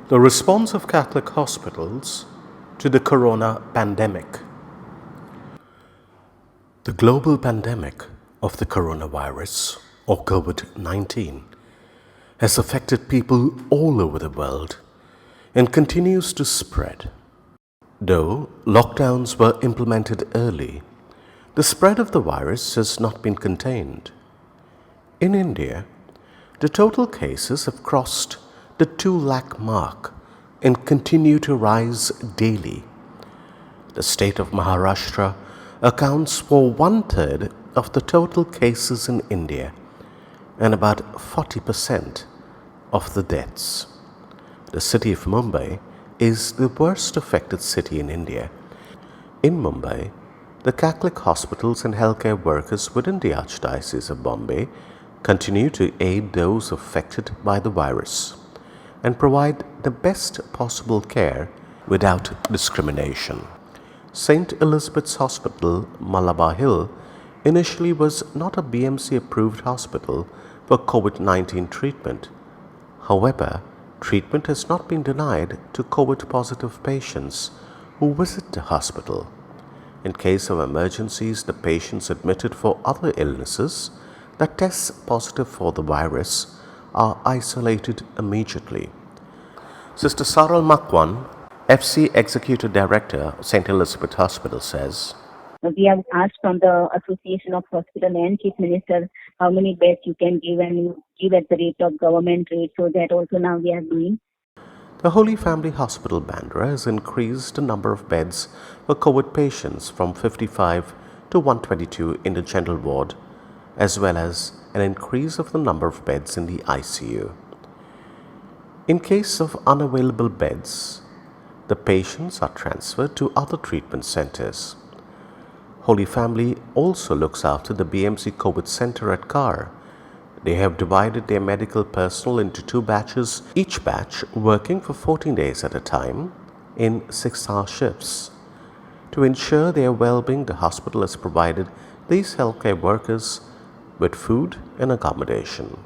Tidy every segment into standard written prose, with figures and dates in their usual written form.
The response of Catholic hospitals to the corona pandemic. The global pandemic of the coronavirus, or COVID-19, has affected people all over the world and continues to spread. Though lockdowns were implemented early, the spread of the virus has not been contained. In India, the total cases have crossed the 2 lakh mark and continue to rise daily. The state of Maharashtra accounts for 1/3 of the total cases in India and about 40% of the deaths. The city of Mumbai is the worst affected city in India. In Mumbai, the Catholic hospitals and healthcare workers within the Archdiocese of Bombay continue to aid those affected by the virus and provide the best possible care without discrimination. St. Elizabeth's Hospital, Malabar Hill, initially was not a BMC approved hospital for COVID-19 treatment. However, treatment has not been denied to COVID positive patients who visit the hospital. In case of emergencies, the patients admitted for other illnesses that test positive for the virus are isolated immediately. Sister Saral Makwan, FC Executive Director, St. Elizabeth Hospital, says, We have asked from the Association of Hospital and Chief Minister how many beds you can give, and you give at the rate of government rate, so that also now we are doing. The Holy Family Hospital, Bandra, has increased the number of beds for COVID patients from 55 to 122 in the general ward, as well as an increase of the number of beds in the ICU. In case of unavailable beds, the patients are transferred to other treatment centers. Holy Family also looks after the BMC COVID Center at Kar. They have divided their medical personnel into 2 batches, each batch working for 14 days at a time in 6-hour shifts. To ensure their well-being, the hospital has provided these healthcare workers with food and accommodation.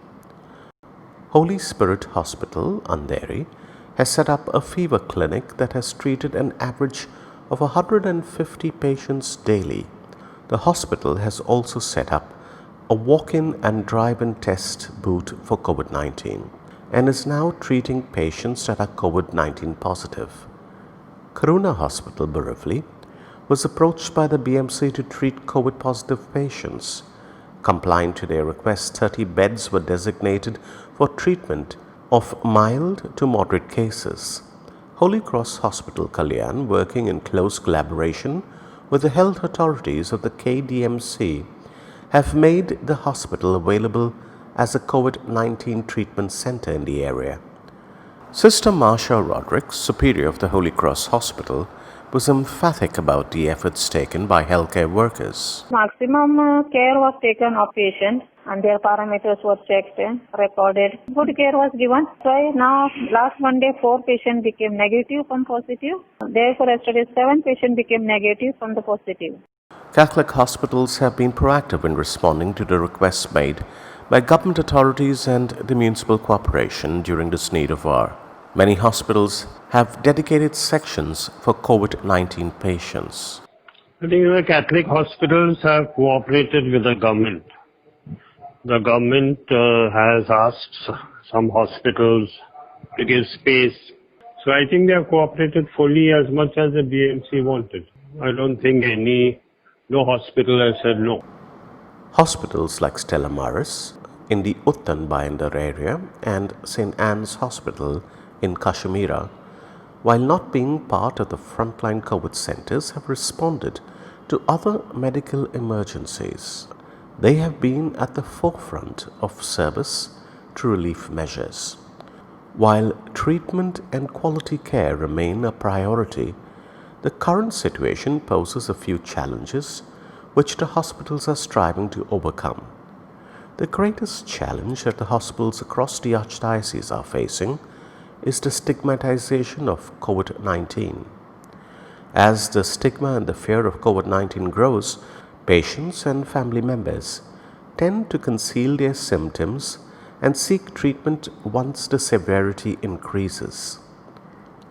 Holy Spirit Hospital, Andheri, has set up a fever clinic that has treated an average of 150 patients daily. The hospital has also set up a walk-in and drive-in test booth for COVID-19 and is now treating patients that are COVID-19 positive. Karuna Hospital, Borivali, was approached by the BMC to treat COVID positive patients. Complying to their request, 30 beds were designated for treatment of mild to moderate cases. Holy Cross Hospital, Kalyan, working in close collaboration with the health authorities of the KDMC, have made the hospital available as a COVID-19 treatment center in the area. Sister Marsha Roderick, Superior of the Holy Cross Hospital, was emphatic about the efforts taken by healthcare workers. Maximum care was taken of patients and their parameters were checked and recorded. Good care was given. So now last Monday 4 patients became negative from positive. Therefore yesterday 7 patients became negative from the positive. Catholic hospitals have been proactive in responding to the requests made by government authorities and the municipal corporation during this need of hour. Many hospitals have dedicated sections for COVID-19 patients. I think the Catholic hospitals have cooperated with the government. The government has asked some hospitals to give space. So I think they have cooperated fully as much as the BMC wanted. I don't think no hospital has said no. Hospitals like Stella Maris in the Uttan Bayandar area and St. Anne's Hospital in Kashmira, while not being part of the frontline COVID centers, have responded to other medical emergencies. They have been at the forefront of service to relief measures. While treatment and quality care remain a priority, the current situation poses a few challenges which the hospitals are striving to overcome. The greatest challenge that the hospitals across the Archdiocese are facing is the stigmatization of COVID-19. As the stigma and the fear of COVID-19 grows, patients and family members tend to conceal their symptoms and seek treatment once the severity increases.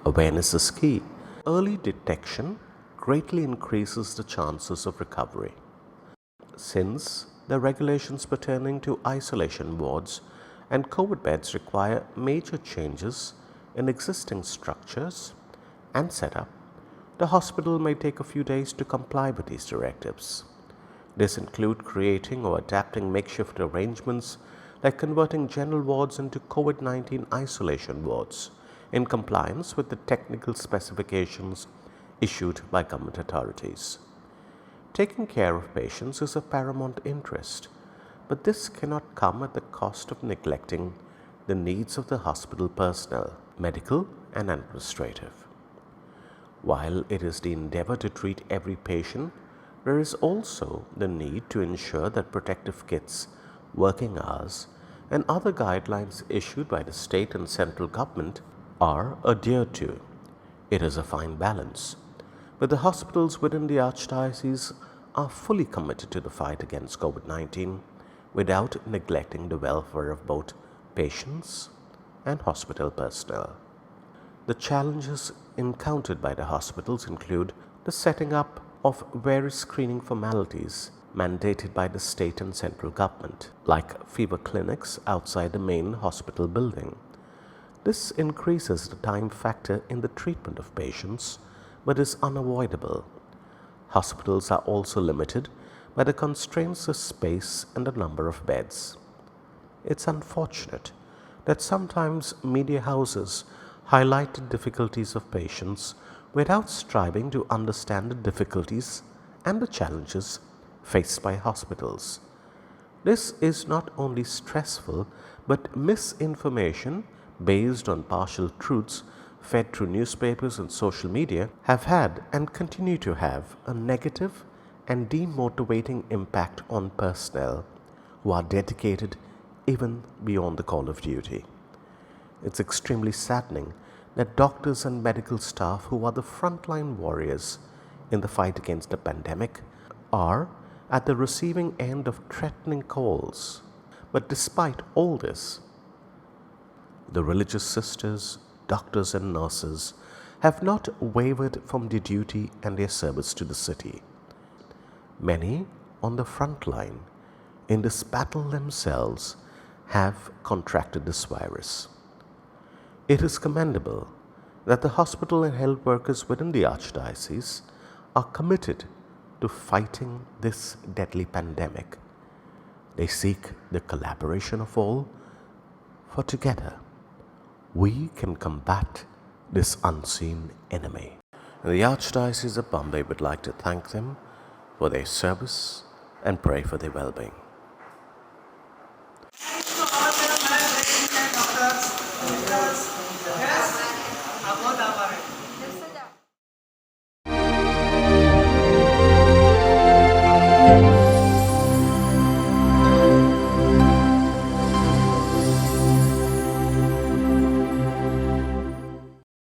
Awareness is key. Early detection greatly increases the chances of recovery. Since the regulations pertaining to isolation wards and COVID beds require major changes in existing structures and setup, the hospital may take a few days to comply with these directives. This includes creating or adapting makeshift arrangements like converting general wards into COVID-19 isolation wards in compliance with the technical specifications issued by government authorities. Taking care of patients is of paramount interest, but this cannot come at the cost of neglecting the needs of the hospital personnel, medical and administrative. While it is the endeavor to treat every patient, there is also the need to ensure that protective kits, working hours, and other guidelines issued by the state and central government are adhered to. It is a fine balance, but the hospitals within the Archdiocese are fully committed to the fight against COVID-19 without neglecting the welfare of both patients and hospital personnel. The challenges encountered by the hospitals include the setting up of various screening formalities mandated by the state and central government, like fever clinics outside the main hospital building. This increases the time factor in the treatment of patients, but is unavoidable. Hospitals are also limited by the constraints of space and the number of beds. It's unfortunate that sometimes media houses highlight the difficulties of patients without striving to understand the difficulties and the challenges faced by hospitals. This is not only stressful, but misinformation based on partial truths fed through newspapers and social media have had and continue to have a negative and demotivating impact on personnel who are dedicated even beyond the call of duty. It's extremely saddening that doctors and medical staff who are the frontline warriors in the fight against the pandemic are at the receiving end of threatening calls. But despite all this, the religious sisters, doctors and nurses have not wavered from their duty and their service to the city. Many on the front line in this battle themselves have contracted this virus. It is commendable that the hospital and health workers within the Archdiocese are committed to fighting this deadly pandemic. They seek the collaboration of all, for together we can combat this unseen enemy. And the Archdiocese of Bombay would like to thank them for their service and pray for their well-being.